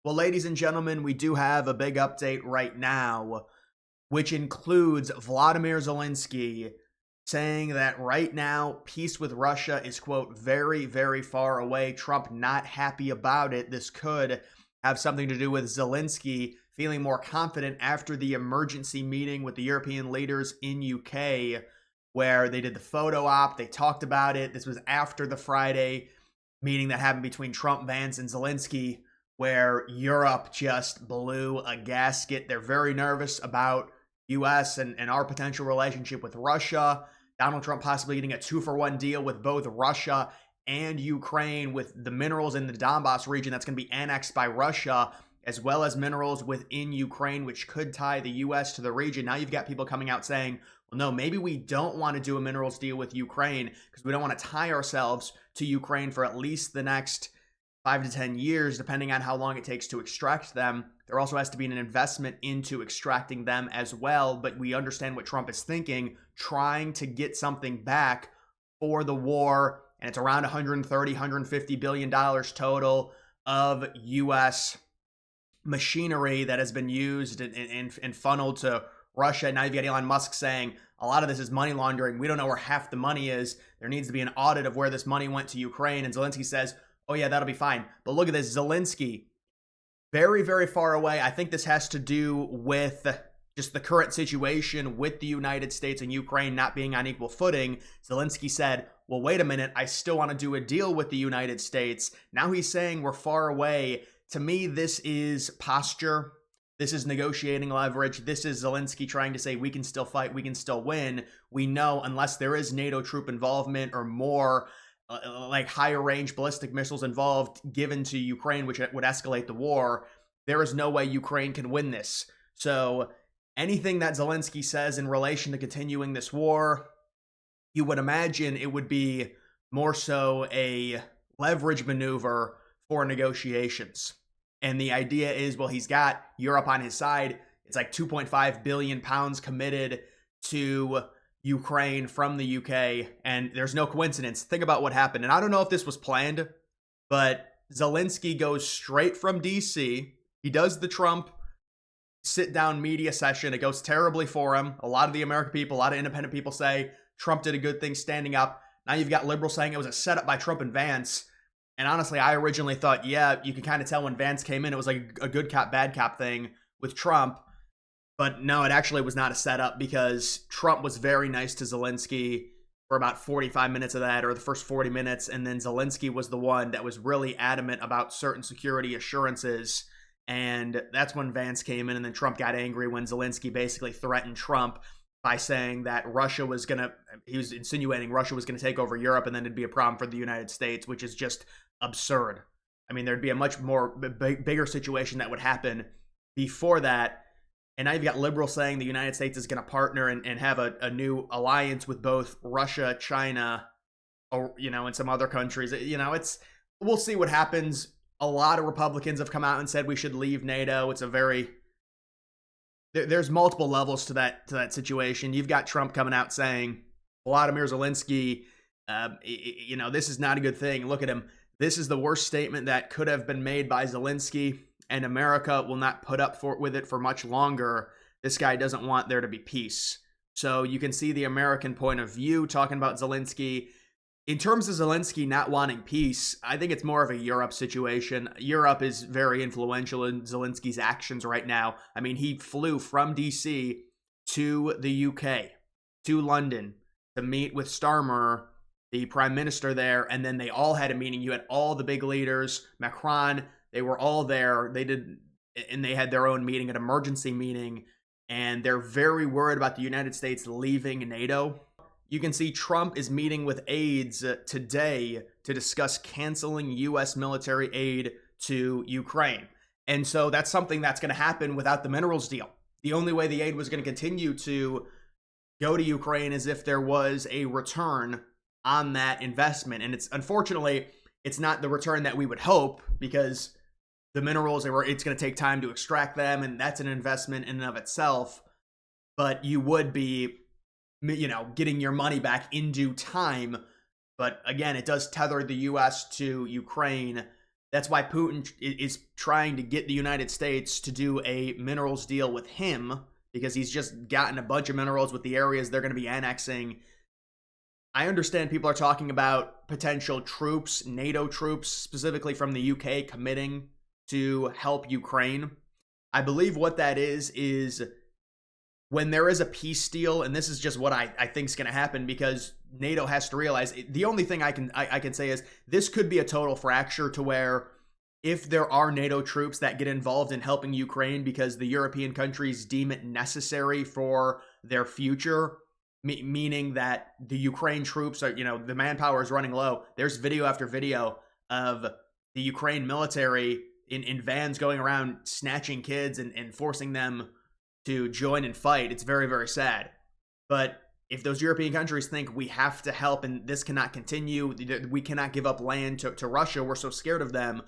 Well, ladies and gentlemen, we do have a big update right now, which includes Vladimir Zelensky saying that right now, peace with Russia is, quote, very, very far away. Trump not happy about it. This could have something to do with Zelensky feeling more confident after the emergency meeting with the European leaders in UK, where they did the photo op. They talked about it. This was after the Friday meeting that happened between Trump, Vance, and Zelensky, where Europe just blew a gasket. They're very nervous about US and our potential relationship with Russia. Donald Trump possibly getting a 2-for-1 deal with both Russia and Ukraine, with the minerals in the Donbass region that's going to be annexed by Russia, as well as minerals within Ukraine, which could tie the US to the region. Now you've got people coming out saying, well, no, maybe we don't want to do a minerals deal with Ukraine because we don't want to tie ourselves to Ukraine for at least the next 5 to 10 years, depending on how long it takes to extract them. There also has to be an investment into extracting them as well. But we understand what Trump is thinking, trying to get something back for the war. And it's around $130, $150 billion total of U.S. machinery that has been used and funneled to Russia. Now you've got Elon Musk saying a lot of this is money laundering. We don't know where half the money is. There needs to be an audit of where this money went to Ukraine. And Zelensky says, oh yeah, that'll be fine. But look at this, Zelensky, very, very far away. I think this has to do with just the current situation with the United States and Ukraine not being on equal footing. Zelensky said, well, wait a minute, I still want to do a deal with the United States. Now he's saying we're far away. To me, this is posture. This is negotiating leverage. This is Zelensky trying to say we can still fight, we can still win. We know unless there is NATO troop involvement or more like higher range ballistic missiles involved given to Ukraine, which would escalate the war, there is no way Ukraine can win this. So anything that Zelensky says in relation to continuing this war, you would imagine it would be more so a leverage maneuver for negotiations. And the idea is, well, he's got Europe on his side. It's like 2.5 billion pounds committed to Ukraine from the UK, and there's no coincidence. Think about what happened. And I don't know if this was planned, but Zelensky goes straight from DC. He does the Trump sit-down media session. It goes terribly for him. A lot of the American people, a lot of independent people say Trump did a good thing standing up. Now you've got liberals saying it was a setup by Trump and Vance. And honestly, I originally thought, yeah, you could kind of tell when Vance came in, it was like a good cop, bad cop thing with Trump. But no, it actually was not a setup, because Trump was very nice to Zelensky for about 45 minutes of that, or the first 40 minutes. And then Zelensky was the one that was really adamant about certain security assurances. And that's when Vance came in, and then Trump got angry when Zelensky basically threatened Trump by saying that he was insinuating Russia was going to take over Europe, and then it'd be a problem for the United States, which is just absurd. I mean, there'd be a much more bigger situation that would happen before that. And now you've got liberals saying the United States is going to partner and have a new alliance with both Russia, China, or, and some other countries. We'll see what happens. A lot of Republicans have come out and said we should leave NATO. There's multiple levels to that situation. You've got Trump coming out saying, Vladimir Zelensky, this is not a good thing. Look at him. This is the worst statement that could have been made by Zelensky, and America will not put up with it for much longer. This guy doesn't want there to be peace. So you can see the American point of view talking about Zelensky. In terms of Zelensky not wanting peace, I think it's more of a Europe situation. Europe is very influential in Zelensky's actions right now. I mean, he flew from DC to the UK, to London, to meet with Starmer, the prime minister there, and then they all had a meeting. You had all the big leaders, Macron, they were all there. They had their own meeting, an emergency meeting, and they're very worried about the United States leaving NATO. You can see Trump is meeting with aides today to discuss canceling U.S. military aid to Ukraine. And so that's something that's going to happen without the minerals deal. The only way the aid was going to continue to go to Ukraine is if there was a return on that investment. And unfortunately, it's not the return that we would hope, because the minerals, it's going to take time to extract them, and that's an investment in and of itself. But you would be getting your money back in due time. But again, it does tether the U.S. to Ukraine. That's why Putin is trying to get the United States to do a minerals deal with him, because he's just gotten a bunch of minerals with the areas they're going to be annexing. I understand people are talking about potential troops, NATO troops, specifically from the UK, committing to help Ukraine. I believe what that is when there is a peace deal, and this is just what I think is going to happen, because NATO has to realize, the only thing I can say is this could be a total fracture, to where if there are NATO troops that get involved in helping Ukraine because the European countries deem it necessary for their future, meaning that the Ukraine troops are, the manpower is running low. There's video after video of the Ukraine military in vans going around snatching kids and forcing them to join and fight. It's very, very sad. But if those European countries think we have to help and this cannot continue, we cannot give up land to Russia, we're so scared of them,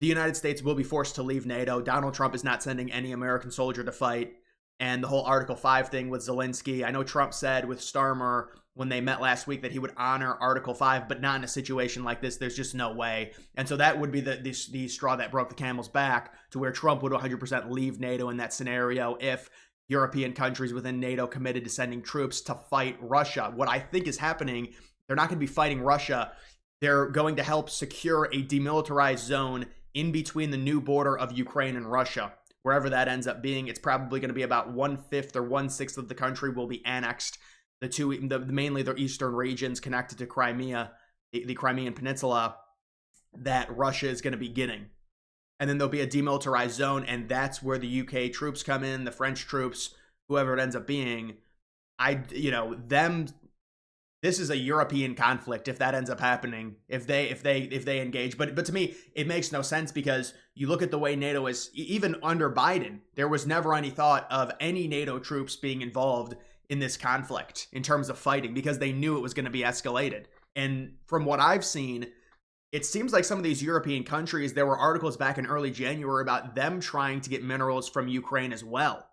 the United States will be forced to leave NATO. Donald Trump is not sending any American soldier to fight. And the whole Article 5 thing with Zelensky, I know Trump said with Starmer when they met last week that he would honor Article 5, but not in a situation like this. There's just no way. And so that would be the straw that broke the camel's back, to where Trump would 100% leave NATO in that scenario if European countries within NATO committed to sending troops to fight Russia. What I think is happening, they're not going to be fighting Russia. They're going to help secure a demilitarized zone in between the new border of Ukraine and Russia. Wherever that ends up being, it's probably going to be about 1/5 or 1/6 of the country will be annexed. Mainly the eastern regions connected to Crimea, the Crimean Peninsula, that Russia is going to be getting. And then there'll be a demilitarized zone, and that's where the UK troops come in, the French troops, whoever it ends up being. This is a European conflict if that ends up happening, if they engage. But to me, it makes no sense, because you look at the way NATO is, even under Biden, there was never any thought of any NATO troops being involved in this conflict in terms of fighting, because they knew it was going to be escalated. And from what I've seen, it seems like some of these European countries, there were articles back in early January about them trying to get minerals from Ukraine as well.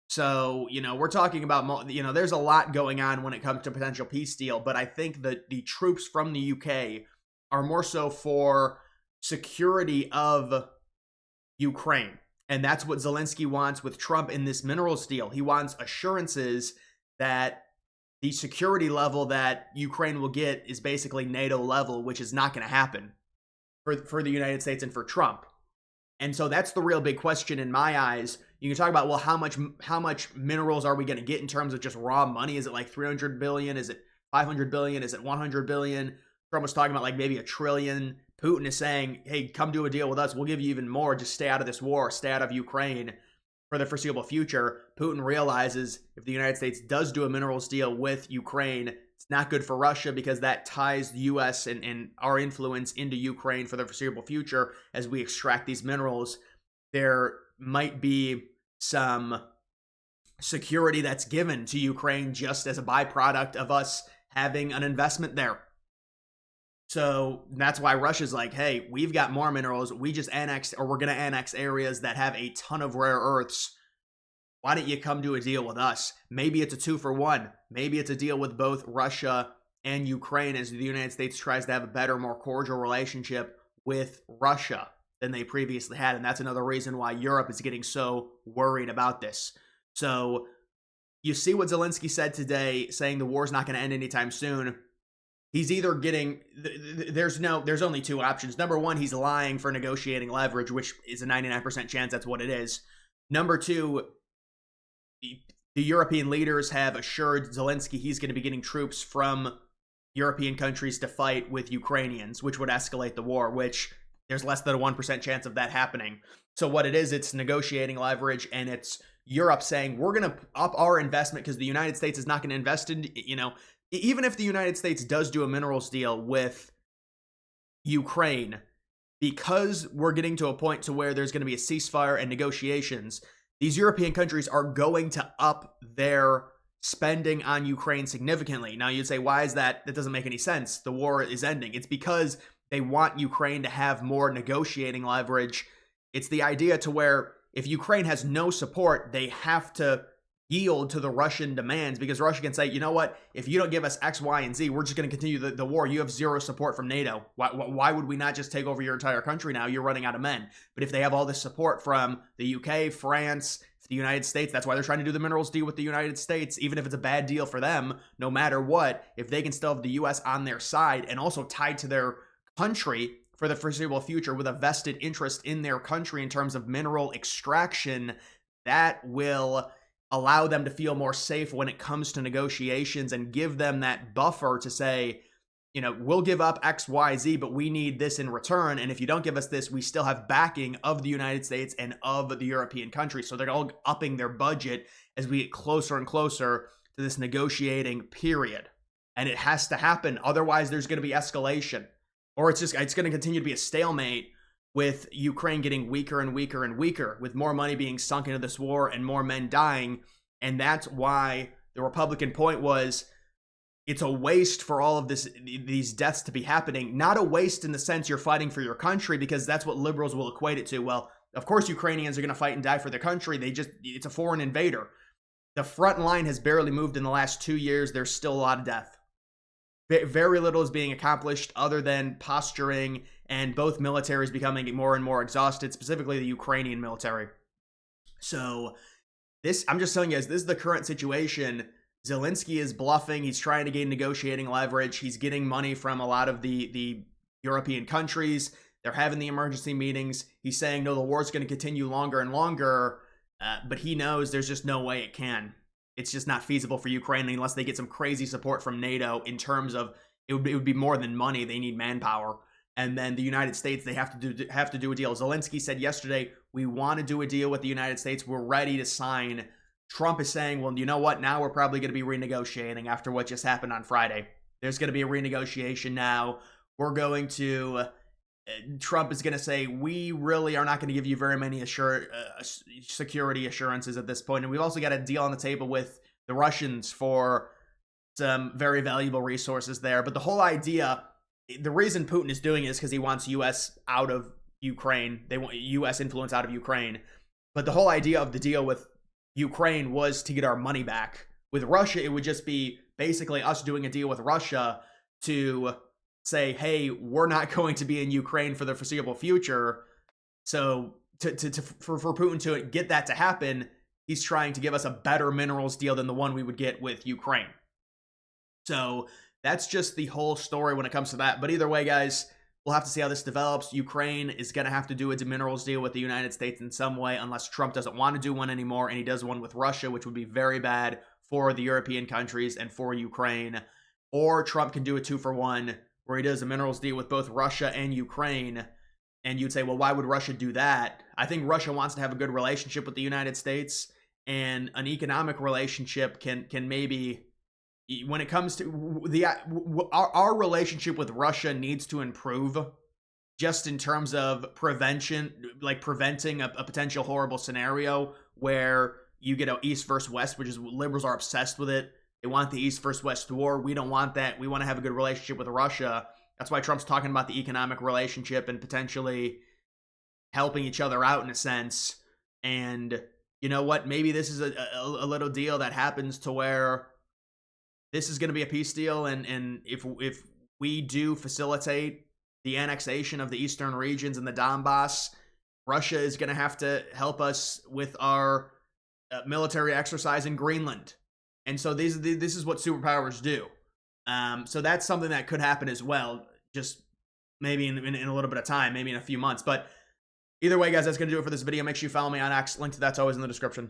So, we're talking about, there's a lot going on when it comes to potential peace deal, but I think that the troops from the UK are more so for security of Ukraine. And that's what Zelensky wants with Trump in this minerals deal. He wants assurances that the security level that Ukraine will get is basically NATO level, which is not going to happen for the United States and for Trump. And so that's the real big question in my eyes. You can talk about, well, how much minerals are we going to get in terms of just raw money? Is it like 300 billion? Is it 500 billion? Is it 100 billion? Trump was talking about like maybe $1 trillion. Putin is saying, hey, come do a deal with us. We'll give you even more. Just stay out of this war. Stay out of Ukraine for the foreseeable future. Putin realizes if the United States does do a minerals deal with Ukraine, it's not good for Russia, because that ties the U.S. and our influence into Ukraine for the foreseeable future as we extract these minerals. There might be some security that's given to Ukraine just as a byproduct of us having an investment there. So that's why Russia's like, hey, we've got more minerals. We just annexed, or we're going to annex areas that have a ton of rare earths. Why don't you come do a deal with us? Maybe it's a 2-for-1. Maybe it's a deal with both Russia and Ukraine, as the United States tries to have a better, more cordial relationship with Russia than they previously had. And that's another reason why Europe is getting so worried about this. So you see what Zelensky said today, saying the war's not going to end anytime soon. He's either getting, there's only two options. Number one, he's lying for negotiating leverage, which is a 99% chance that's what it is. Number two, the European leaders have assured Zelensky he's going to be getting troops from European countries to fight with Ukrainians, which would escalate the war, which there's less than a 1% chance of that happening. So what it is, it's negotiating leverage, and it's Europe saying, we're going to up our investment because the United States is not going to invest in, even if the United States does do a minerals deal with Ukraine, because we're getting to a point to where there's going to be a ceasefire and negotiations, these European countries are going to up their spending on Ukraine significantly. Now you'd say, why is that? That doesn't make any sense. The war is ending. It's because they want Ukraine to have more negotiating leverage. It's the idea to where if Ukraine has no support, they have to yield to the Russian demands, because Russia can say, you know what, if you don't give us X, Y, and Z, we're just going to continue the war. You have zero support from NATO. Why would we not just take over your entire country now? You're running out of men. But if they have all this support from the UK, France, the United States, that's why they're trying to do the minerals deal with the United States, even if it's a bad deal for them, no matter what, if they can still have the US on their side and also tied to their country for the foreseeable future with a vested interest in their country in terms of mineral extraction, that will allow them to feel more safe when it comes to negotiations and give them that buffer to say, you know, we'll give up X, Y, Z, but we need this in return. And if you don't give us this, we still have backing of the United States and of the European countries. So they're all upping their budget as we get closer and closer to this negotiating period. And it has to happen. Otherwise, there's going to be escalation. Or it's going to continue to be a stalemate with Ukraine getting weaker and weaker and weaker, with more money being sunk into this war and more men dying. And that's why the Republican point was, it's a waste for all of these deaths to be happening. Not a waste in the sense you're fighting for your country, because that's what liberals will equate it to. Well, of course Ukrainians are going to fight and die for their country. It's a foreign invader. The front line has barely moved in the last 2 years. There's still a lot of death. Very little is being accomplished other than posturing, and both militaries becoming more and more exhausted, specifically the Ukrainian military. So I'm just telling you guys, this is the current situation. Zelensky is bluffing. He's trying to gain negotiating leverage. He's getting money from a lot of the European countries. They're having the emergency meetings. He's saying, no, the war's going to continue longer and longer, but he knows there's just no way it can. It's just not feasible for Ukraine unless they get some crazy support from NATO in terms of it would be more than money. They need manpower. And then the United States, they have to do a deal. Zelensky said yesterday, we want to do a deal with the United States. We're ready to sign. Trump is saying, well, you know what? Now we're probably going to be renegotiating after what just happened on Friday. There's going to be a renegotiation now. Trump is going to say, we really are not going to give you very many security assurances at this point. And we've also got a deal on the table with the Russians for some very valuable resources there. But the whole idea, the reason Putin is doing it is because he wants U.S. out of Ukraine. They want U.S. influence out of Ukraine. But the whole idea of the deal with Ukraine was to get our money back. With Russia, it would just be basically us doing a deal with Russia to say, hey, we're not going to be in Ukraine for the foreseeable future. So for Putin to get that to happen, he's trying to give us a better minerals deal than the one we would get with Ukraine. So that's just the whole story when it comes to that. But either way, guys, we'll have to see how this develops. Ukraine is going to have to do a minerals deal with the United States in some way, unless Trump doesn't want to do one anymore and he does one with Russia, which would be very bad for the European countries and for Ukraine. Or Trump can do a 2-for-1 where he does a minerals deal with both Russia and Ukraine. And you'd say, well, why would Russia do that? I think Russia wants to have a good relationship with the United States, and an economic relationship can maybe, when it comes to our relationship with Russia needs to improve, just in terms of preventing a potential horrible scenario where you get an East versus West, which is liberals are obsessed with it. They want the East versus West war. We don't want that. We want to have a good relationship with Russia. That's why Trump's talking about the economic relationship and potentially helping each other out in a sense. And you know what? Maybe this is a little deal that happens to where this is going to be a peace deal. And if we do facilitate the annexation of the eastern regions and the Donbass, Russia is going to have to help us with our military exercise in Greenland. And so this is what superpowers do. So that's something that could happen as well, just maybe in a little bit of time, maybe in a few months. But either way, guys, that's going to do it for this video. Make sure you follow me on X. Link to that's always in the description.